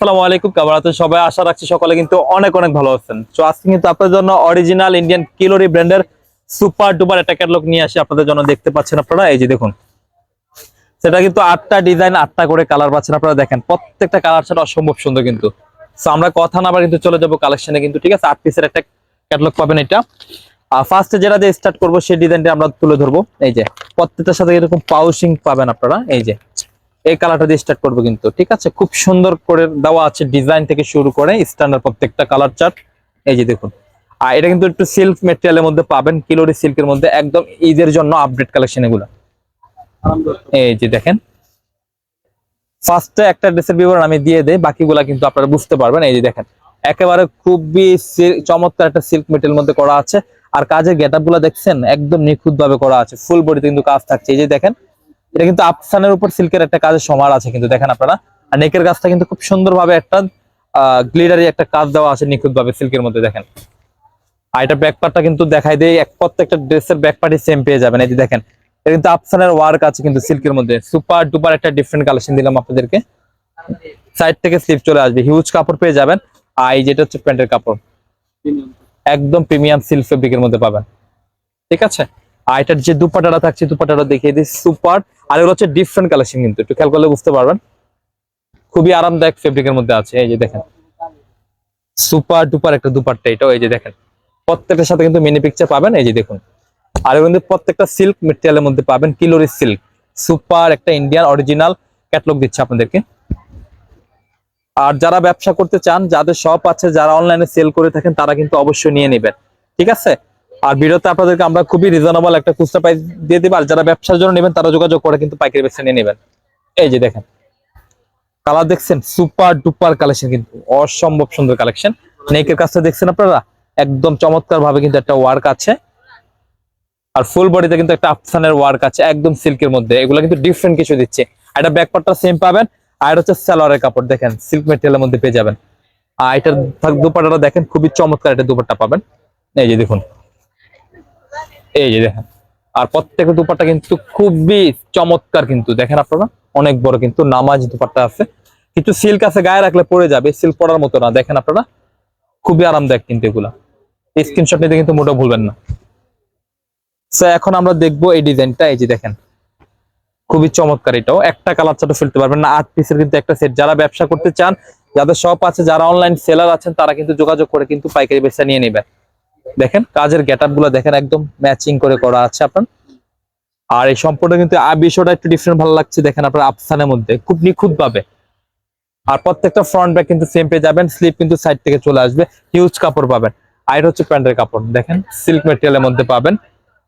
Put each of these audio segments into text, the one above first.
আসসালামু আলাইকুম, কেমন আছেন সবাই? আশা রাখছি সকলে কিন্তু অনেক অনেক ভালো আছেন। তো আজকে কিন্তু আপনাদের জন্য অরিজিনাল ইন্ডিয়ান কিলোরি ব্র্যান্ডের সুপার ডুপার একটা ক্যাটালগ নিয়ে আসি আপনাদের জন্য। দেখতে পাচ্ছেন আপনারা, এই যে দেখুন, সেটা কিন্তু 8টা ডিজাইন, 8টা করে কালার পাচ্ছেন আপনারা। দেখেন প্রত্যেকটা কালার ছাড়া অসম্ভব সুন্দর কিন্তু। তো আমরা কথা না আবার কিন্তু চলে যাবো কালেকশনে কিন্তু, ঠিক আছে? 8 পিসের একটা ক্যাটালগ পাবেন এটা। আর ফার্স্টে যেটা দিয়ে স্টার্ট করবো সেই ডিজাইনটা আমরা তুলে ধরবো। এই যে প্রত্যেকটার সাথে এরকম পাউচিং পাবেন আপনারা। এই যে এই কালারটা দিয়ে স্টার্ট করবো কিন্তু, ঠিক আছে? খুব সুন্দর করে দেওয়া আছে ডিজাইন থেকে শুরু করে স্ট্যান্ডার্ড প্রত্যেকটা কালার চার্ট। এই যে দেখুন, আর এটা কিন্তু একটু সিল্ক মেটেরিয়ালের মধ্যে পাবেন, কিলোরি সিল্কের মধ্যে, একদম ঈদের জন্য আপডেট কালেকশন এগুলো। এই যে দেখেন, ফার্স্টে একটা ড্রেসের বিবরণ আমি দিয়ে দেই, বাকিগুলা কিন্তু আপনারা বুঝতে পারবেন। এই যে দেখেন, একেবারে খুবই চমৎকার একটা সিল্ক মেটেরিয়াল মধ্যে করা আছে। আর কাজের গেটআপ গুলা দেখছেন, একদম নিখুঁত ভাবে করা আছে, ফুল বডিতে কিন্তু কাজ থাকছে। এই যে দেখেন, এটা কিন্তু আফসানের উপর সিল্কের একটা কাজের সমার আছে কিন্তু, দেখেন আপনারা। আর নেকের কাজটা কিন্তু খুব সুন্দর ভাবে একটা গ্লিটারি একটা কাজ দেওয়া আছে নিখুঁত ভাবে সিল্কের মধ্যে, দেখেন। আর এটা ব্যাক পার্টটা কিন্তু দেখাই দেয়, প্রত্যেকটা ড্রেসের ব্যাক পার্টই সেম পেয়ে যাবেন। এই যে দেখেন, এটা কিন্তু আফসানের ওয়ার্ক আছে কিন্তু সিল্কের মধ্যে। সুপার ডুপার একটা ডিফারেন্ট কালেকশন দিলাম আপনাদেরকে। সাইড থেকে স্লিপ চলে আসবে, হিউজ কাপড় পেয়ে যাবেন। আর এই যেটা হচ্ছে প্যান্টের কাপড়, একদম প্রিমিয়াম সিল্ক ফেব্রিকের মধ্যে পাবেন, ঠিক আছে? আর এটার যে দুপাটাটা থাকছে, দুপাটাটা দেখিয়ে দিই, সুপার। আর এগুলো হচ্ছে ডিফারেন্ট কালেকশন কিন্তু, একটু খেয়াল করলে বুঝতে পারবেন। খুবই আরামদায়ক ফেব্রিকের মধ্যে আছে। এই যে দেখেন, সুপার ডুপার একটা দুপাট্টা এটাও। এই যে দেখেন, প্রত্যেকটার সাথে কিন্তু মিনি পিকচার পাবেন। এই যে দেখুন, আর কিন্তু প্রত্যেকটা সিল্ক মেটেরিয়ালের মধ্যে পাবেন, কিলোরি সিল্ক। সুপার একটা ইন্ডিয়ান অরিজিনাল ক্যাটালগ দিচ্ছে আপনাদেরকে। আর যারা ব্যবসা করতে চান, যাদের শপ আছে, যারা অনলাইনে সেল করে থাকেন, তারা কিন্তু অবশ্যই নিয়ে নেবেন, ঠিক আছে? আর ভিডিওতে আপনাদেরকে আমরা খুবই রিজনেবল একটা খুচরা প্রাইস দিয়ে দিব। আর যারা ব্যবসার জন্য নেবেন, তারা যোগাযোগ করে কিন্তু পাইকারি বেচে নিয়ে নেবেন। এই যে দেখেন, কালার দেখছেন, সুপার ডুপার কালেকশন কিন্তু, অসম্ভব সুন্দর কালেকশন। নেকের কাজটা দেখছেন আপনারা, একদম চমৎকার ভাবে কিন্তু একটা ওয়ার্ক আছে। আর ফুল বডিতে কিন্তু একটা আফসানের ওয়ার্ক আছে, একদম সিল্কের মধ্যে। এগুলো কিন্তু ডিফারেন্ট কিছু দিচ্ছে। এটা ব্যাক পার্টটা সেম পাবেন। আর হচ্ছে সালোয়ারের কাপড় দেখেন, সিল্ক মেটেরিয়ালের মধ্যে পেয়ে যাবেন। আর এটার দুপাট্টাটা দেখেন, খুবই চমৎকার একটা দুপাট্টা পাবেন। এই যে দেখুন, এই যে দেখেন। আর প্রত্যেকটা দুপাট্টা কিন্তু খুবই চমৎকার কিন্তু, দেখেন আপনারা, অনেক বড় কিন্তু নামাজ দুপাট্টা আছে। কিছু সিল্ক আছে, গায়ে রাখলে পড়ে যাবে, সিল্ক পড়ার মতো না, দেখেন আপনারা। খুবই আরামদায়ক কিন্তু এগুলা। স্ক্রিনশট নিতে কিন্তু মোটেও ভুলবেন না। এখন আমরা দেখবো এই ডিজাইনটা। এই যে দেখেন, খুবই চমৎকার। এটাও একটা কালার ছাড়া ফেলতে পারবেন না, 8 পিসের কিন্তু একটা সেট। যারা ব্যবসা করতে চান, যাদের শপ আছে, যারা অনলাইন সেলার আছেন, তারা কিন্তু যোগাযোগ করে কিন্তু পাইকারি বেচা নিয়ে নেবেন। দেখেন কাজের গেটআপ গুলো দেখেন, একদম ম্যাচিং করে করা আছে আপনার। আর এই সম্পূর্ণ কিন্তু বিষয়টা একটু ডিফারেন্ট ভালো লাগছে, দেখেন আপনার আফসানের মধ্যে খুব নিখুঁত ভাবে। আর প্রত্যেকটা ফ্রন্ট ব্যাক কিন্তু সেম পেয়ে যাবেন, স্লিপ কিন্তু সাইড থেকে চলে আসবে, হিউজ কাপড় পাবেন। আর এটা হচ্ছে প্যান্টের কাপড়, দেখেন সিল্ক মেটেরিয়ালের মধ্যে পাবেন।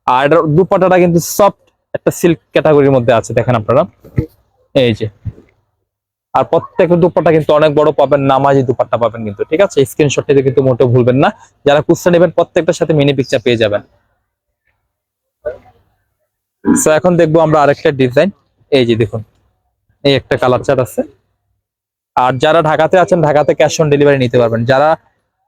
আর দুপাট্টাটা কিন্তু সফট একটা সিল্ক ক্যাটাগরির মধ্যে আছে, দেখেন আপনারা। এই যে, আর প্রত্যেকটা দুপাট্টা কিন্তু অনেক বড় পাবেন, নামাজি দুপাট্টা পাবেন কিন্তু, ঠিক আছে? স্ক্রিনশট নিতে কিন্তু মোটেও ভুলবেন না। যারা খুচরা নেবেন, প্রত্যেকটার সাথে মিনি পিকচার পেয়ে যাবেন। তো এখন দেখবো আমরা আরেকটা ডিজাইন। এই যে দেখুন, এই একটা কালার চার্ট আছে। আর যারা ঢাকাতে আছেন, ঢাকাতে ক্যাশ অন ডেলিভারি নিতে পারবেন। যারা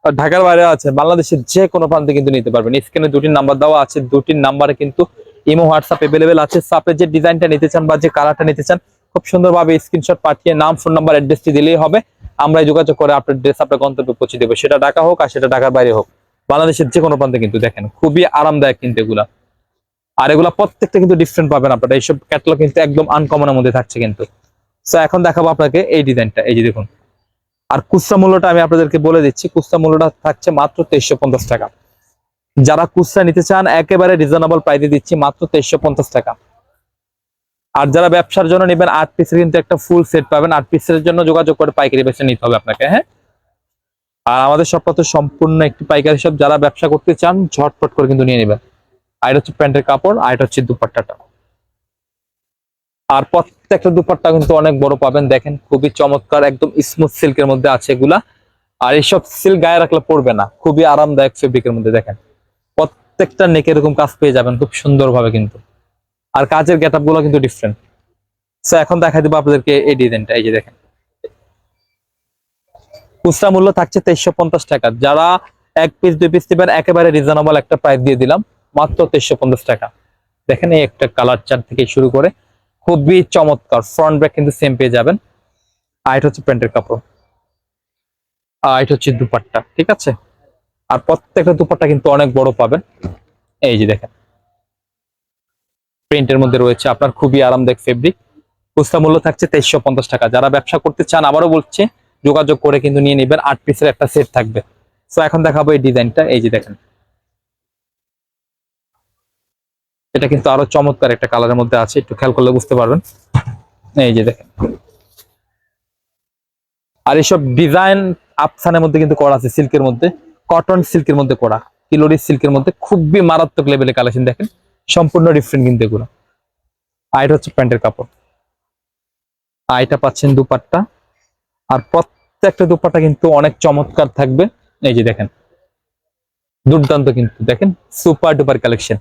ঢাকার বাইরে আছেন, বাংলাদেশের যে কোনো প্রান্তে কিন্তু নিতে পারবেন। স্ক্রিনে দুটি নাম্বার দেওয়া আছে, দুটি নাম্বারে কিন্তু ইমো হোয়াটসঅ্যাপ এভেলেবেল আছে। আপনি যে ডিজাইনটা নিতে চান বা যে কালারটা নিতে চান, খুব সুন্দরভাবে স্ক্রিনশট পাঠিয়ে নাম, ফোন নাম্বার, অ্যাড্রেসটি দিলেই হবে। আমরা যোগাযোগ করে আপনার ড্রেস আপনার গন্তব্যে পৌঁছে দেবো। সেটা ঢাকা হোক আর সেটা ঢাকার বাইরে হোক, বাংলাদেশের যে কোনো প্রান্তে কিন্তু। দেখেন খুবই আরামদায়ক কিন্তু এগুলা। আর এগুলা প্রত্যেকটা কিন্তু ডিফারেন্ট পাবেন আপনারা। এইসব ক্যাটালগ কিন্তু একদম আনকমনের মধ্যে থাকছে কিন্তু। তো এখন দেখাবো আপনাকে এই ডিজাইনটা। এই যে দেখুন, আর খুচরা মূল্যটা আমি আপনাদেরকে বলে দিচ্ছি। খুচরা মূল্যটা থাকছে মাত্র 2350 টাকা। যারা খুচরা নিতে চান, একেবারে রিজনেবল প্রাইসে দিচ্ছি, মাত্র 2350 টাকা। আর যারা ব্যবসার জন্য নেবেন, 8 পিসের কিন্তু একটা ফুল সেট পাবেন। 8 পিসের জন্য যোগাযোগ করে পাইকারি বেচে নিতে হবে আপনাকে, হ্যাঁ? আর আমাদের সবটা তো সম্পূর্ণ একটি পাইকারি শপ। যারা ব্যবসা করতে চান, ঝটপট করে কিন্তু নিয়ে নেবেন। আর এটা হচ্ছে প্যান্টের কাপড়, আর এটা হচ্ছে দুপাট্টাটা। আর প্রত্যেকটা দুপাট্টা কিন্তু অনেক বড় পাবেন, দেখেন খুবই চমৎকার, একদম স্মুথ সিল্কের মধ্যে আছে এগুলা। আর এইসব সিল্ক গায়ে রাখলে পড়বে না, খুবই আরামদায়ক ফেব্রিকের মধ্যে। দেখেন প্রত্যেকটা নেকে এরকম কাজ পেয়ে যাবেন খুব সুন্দর ভাবে কিন্তু। আর কাজের গেটআপ গুলো কিন্তু ডিফারেন্ট। এখন দেখা দিব আপনাদেরকে এই ডিজাইনটা। এই যে দেখেন, খুচরা মূল্য থাকছে 2350 টাকা। যারা 1 পিস 2 পিস নেবেন, একেবারে রিজনেবল একটা প্রাইস দিয়ে দিলাম, মাত্র 2350 টাকা। দেখেন এই একটা কালার চার্ট থেকে শুরু করে খুবই চমৎকার, ফ্রন্ট ব্যাক কিন্তু সেম পেয়ে যাবেন। আর এটা হচ্ছে প্যান্টের কাপড়। এটা হচ্ছে দুপাট্টা, ঠিক আছে। আর প্রত্যেকটা দুপাট্টা কিন্তু অনেক বড় পাবেন। এই যে দেখেন প্রিন্টের মধ্যে রয়েছে আপনার, খুবই আরামদায়ক ফেব্রিক। খুচরা মূল্য থাকছে 2350 টাকা। যারা ব্যবসা করতে চান আবারও বলছে যোগাযোগ করে কিন্তু নিয়ে নেবেন। 8 পিসের একটা সেট থাকবে। তো এখন দেখাবো এই ডিজাইনটা। এই যে দেখেন, এটা কিন্তু আরো চমৎকার একটা কালারের মধ্যে আছে, একটু খেয়াল করলে বুঝতে পারবেন। এই যে দেখেন, আর এইসব ডিজাইন আফসানের মধ্যে কিন্তু করা আছে, সিল্কের মধ্যে, কটন সিল্কের মধ্যে করা, কিলোরি সিল্কের মধ্যে খুবই মারাত্মক লেভেলের কালেকশন। দেখেন সম্পূর্ণ ডিফারেন্ট কিন্তু এগুলো। আর এটা হচ্ছে প্যান্টের কাপড়। আর এটা পাচ্ছেন দুপাট্টা। আর প্রত্যেকটা দুপাট্টা কিন্তু অনেক চমৎকার থাকবে। এই যে দেখেন দুর্দান্ত কিন্তু, দেখেন সুপার ডুপার কালেকশন।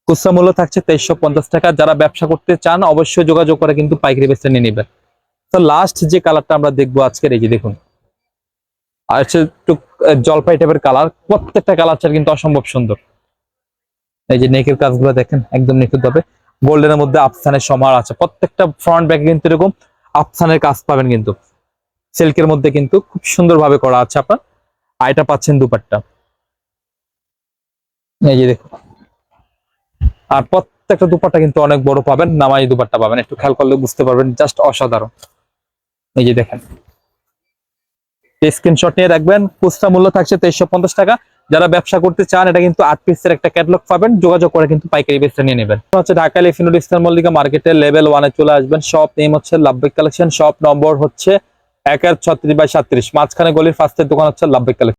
খুচরা মূল্য থাকছে 2350 টাকা। যারা ব্যবসা করতে চান অবশ্যই যোগাযোগ করে কিন্তু পাইকারি বেচে নিয়ে নেবেন। তো লাস্ট যে কালারটা আমরা দেখবো আজকের, এই যে দেখুন, আর হচ্ছে একটু জলপাই টাইপের কালার। প্রত্যেকটা কালারটা কিন্তু অসম্ভব সুন্দর। এই যে নেকের কাজগুলো দেখেন একদম নিখুঁত ভাবে গোল্ডেনের মধ্যে আফসানের সমার আছে। প্রত্যেকটা ফ্রন্ট ব্যাকে কিন্তু এরকম আফসানের কাজ পাবেন কিন্তু, সিল্কের মধ্যে কিন্তু খুব সুন্দর ভাবে করা আছে আপনার। আর এটা পাচ্ছেন দুপাট্টা। এই যে দেখুন, আর প্রত্যেকটা দুপাট্টা কিন্তু অনেক বড় পাবেন, নামাজি দুপাট্টা পাবেন, একটু খেয়াল করলে বুঝতে পারবেন, জাস্ট অসাধারণ। এই যে দেখেন, স্ক্রিনশট নিয়ে রাখবেন। খুচরা মূল্য থাকছে 2350 টাকা। যারা ব্যবসা করতে চান এটা কিন্তু 8 পিসের একটা ক্যাটালগ পাবেন, যোগাযোগ করে কিন্তু পাইকারি বেচে নিয়ে নেবেন। হচ্ছে Dhaka elephant road eastern Mallika মার্কেটের লেভেল 1-এ চলে আসবেন। শপ নেম হচ্ছে লাভবাই কালেকশন, শপ নম্বর হচ্ছে 1-36/37, মাঝখানে গলির ফার্স্টের দোকান হচ্ছে লাভবাই কালেকশন।